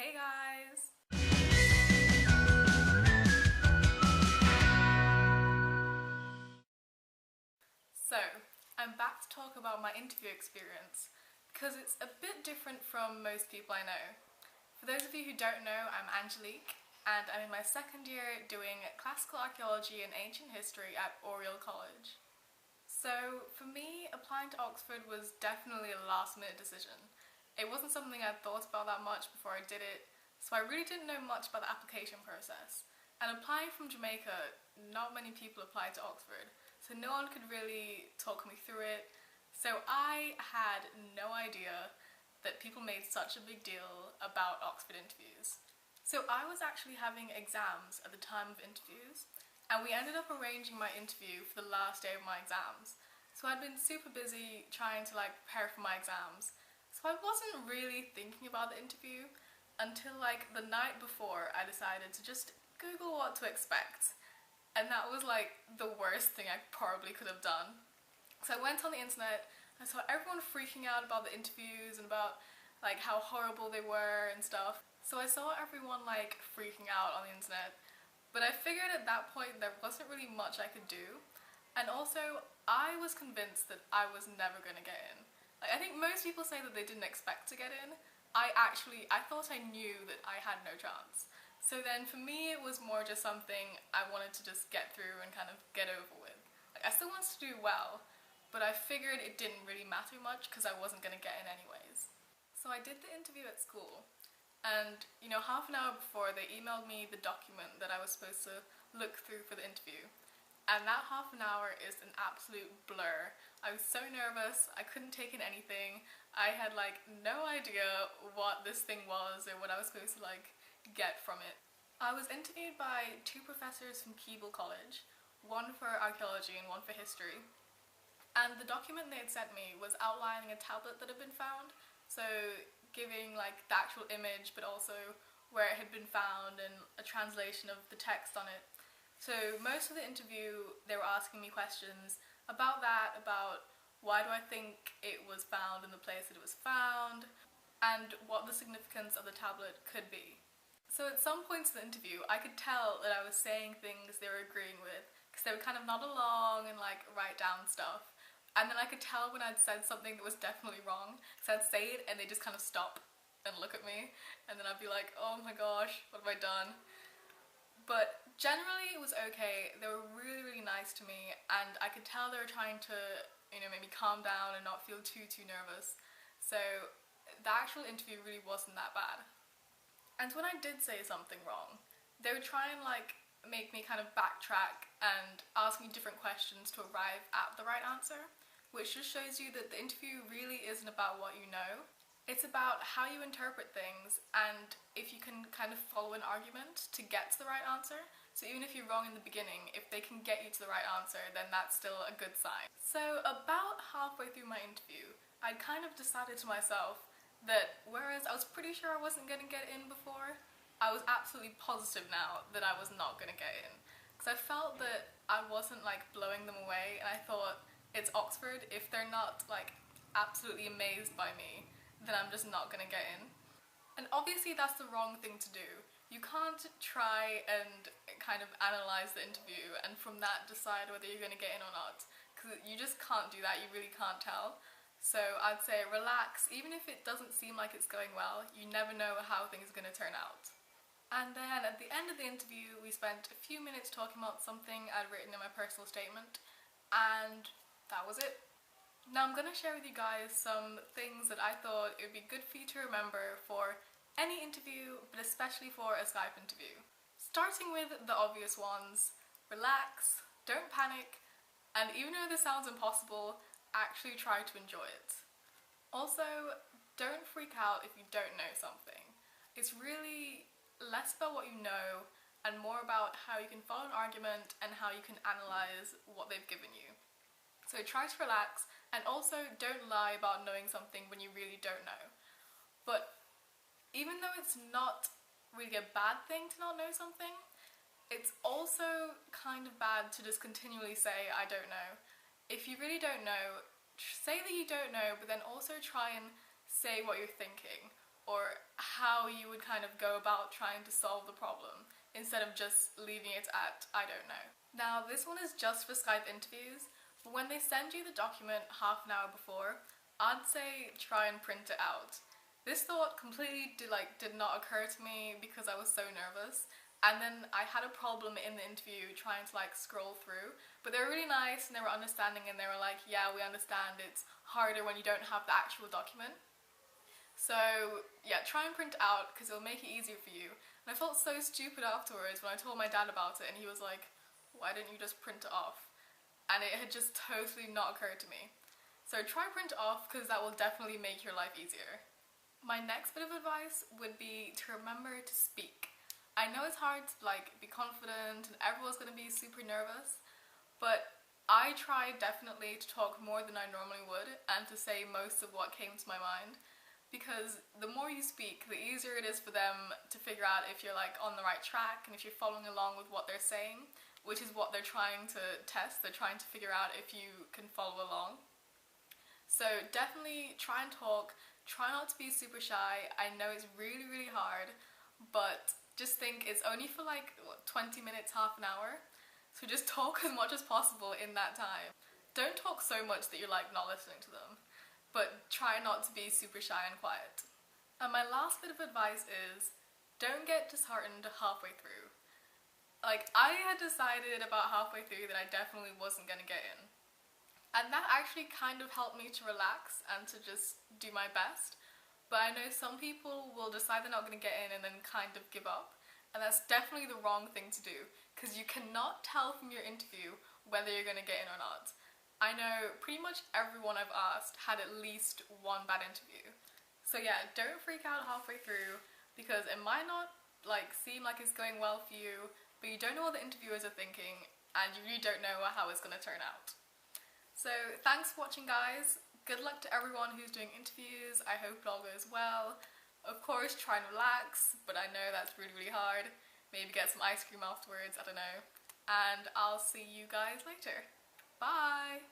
Hey guys! So, I'm back to talk about my interview experience because it's a bit different from most people I know. For those of you who don't know, I'm Angelique and I'm in my second year doing classical archaeology and ancient history at Oriel College. So for me, applying to Oxford was definitely a last minute decision. It wasn't something I'd thought about that much before I did it, so I really didn't know much about the application process. And applying from Jamaica, not many people applied to Oxford, so no one could really talk me through it. So I had no idea that people made such a big deal about Oxford interviews. So I was actually having exams at the time of interviews, and we ended up arranging my interview for the last day of my exams. So I'd been super busy trying to prepare for my exams, so I wasn't really thinking about the interview until the night before I decided to just Google what to expect. And that was the worst thing I probably could have done. So I went on the internet, I saw everyone freaking out about the interviews and about how horrible they were and stuff. So I saw everyone freaking out on the internet, but I figured at that point there wasn't really much I could do. And also, I was convinced that I was never going to get in. I think most people say that they didn't expect to get in. I thought I knew that I had no chance. So then for me it was more just something I wanted to just get through and kind of get over with. I still wanted to do well, but I figured it didn't really matter much because I wasn't going to get in anyways. So I did the interview at school, and half an hour before they emailed me the document that I was supposed to look through for the interview. And that half an hour is an absolute blur. I was so nervous, I couldn't take in anything. I had no idea what this thing was or what I was supposed to get from it. I was interviewed by two professors from Keble College, one for archaeology and one for history. And the document they had sent me was outlining a tablet that had been found, so giving the actual image but also where it had been found and a translation of the text on it. So most of the interview they were asking me questions about that, about why do I think it was found in the place that it was found, and what the significance of the tablet could be. So at some points in the interview I could tell that I was saying things they were agreeing with, because they would kind of nod along and write down stuff. And then I could tell when I'd said something that was definitely wrong, because I'd say it and they just kind of stop and look at me, and then I'd be like, oh my gosh, what have I done? But generally it was okay. They were really, really nice to me, and I could tell they were trying to, make me calm down and not feel too nervous. So the actual interview really wasn't that bad. And when I did say something wrong, they would try and make me kind of backtrack and ask me different questions to arrive at the right answer, which just shows you that the interview really isn't about what you know. It's about how you interpret things and if you can kind of follow an argument to get to the right answer. So even if you're wrong in the beginning, if they can get you to the right answer, then that's still a good sign. So about halfway through my interview, I'd kind of decided to myself that whereas I was pretty sure I wasn't going to get in before, I was absolutely positive now that I was not going to get in. Because I felt that I wasn't blowing them away, and I thought, it's Oxford, if they're not absolutely amazed by me, then I'm just not going to get in. And obviously that's the wrong thing to do. You can't try and kind of analyse the interview and from that decide whether you're going to get in or not, because you just can't do that, you really can't tell. So I'd say relax, even if it doesn't seem like it's going well, you never know how things are going to turn out. And then at the end of the interview we spent a few minutes talking about something I'd written in my personal statement, and that was it. Now I'm going to share with you guys some things that I thought it would be good for you to remember for any interview, but especially for a Skype interview. Starting with the obvious ones: relax, don't panic, and even though this sounds impossible, actually try to enjoy it. Also, don't freak out if you don't know something. It's really less about what you know and more about how you can follow an argument and how you can analyse what they've given you. So try to relax, and also don't lie about knowing something when you really don't know. But even though it's not really a bad thing to not know something, it's also kind of bad to just continually say, I don't know. If you really don't know, say that you don't know, but then also try and say what you're thinking, or how you would kind of go about trying to solve the problem instead of just leaving it at I don't know. Now this one is just for Skype interviews, but when they send you the document half an hour before, I'd say try and print it out. This thought completely did not occur to me because I was so nervous, and then I had a problem in the interview trying to scroll through, but they were really nice and they were understanding, and they were like, yeah, we understand it's harder when you don't have the actual document. So yeah, try and print it out because it'll make it easier for you. And I felt so stupid afterwards when I told my dad about it, and he was like, why didn't you just print it off? And it had just totally not occurred to me. So try print it off because that will definitely make your life easier. My next bit of advice would be to remember to speak. I know it's hard to be confident and everyone's going to be super nervous, but I tried definitely to talk more than I normally would and to say most of what came to my mind, because the more you speak, the easier it is for them to figure out if you're on the right track and if you're following along with what they're saying, which is what they're trying to test. They're trying to figure out if you can follow along. So definitely try and talk. Try not to be super shy. I know it's really, really hard, but just think it's only for 20 minutes, half an hour. So just talk as much as possible in that time. Don't talk so much that you're not listening to them, but try not to be super shy and quiet. And my last bit of advice is don't get disheartened halfway through. I had decided about halfway through that I definitely wasn't going to get in. And that actually kind of helped me to relax and to just do my best. But I know some people will decide they're not going to get in and then kind of give up. And that's definitely the wrong thing to do, because you cannot tell from your interview whether you're going to get in or not. I know pretty much everyone I've asked had at least one bad interview. So yeah, don't freak out halfway through, because it might not seem like it's going well for you, but you don't know what the interviewers are thinking, and you really don't know how it's going to turn out. So thanks for watching, guys. Good luck to everyone who's doing interviews. I hope it all goes well. Of course, try and relax, but I know that's really, really hard. Maybe get some ice cream afterwards, I don't know. And I'll see you guys later. Bye!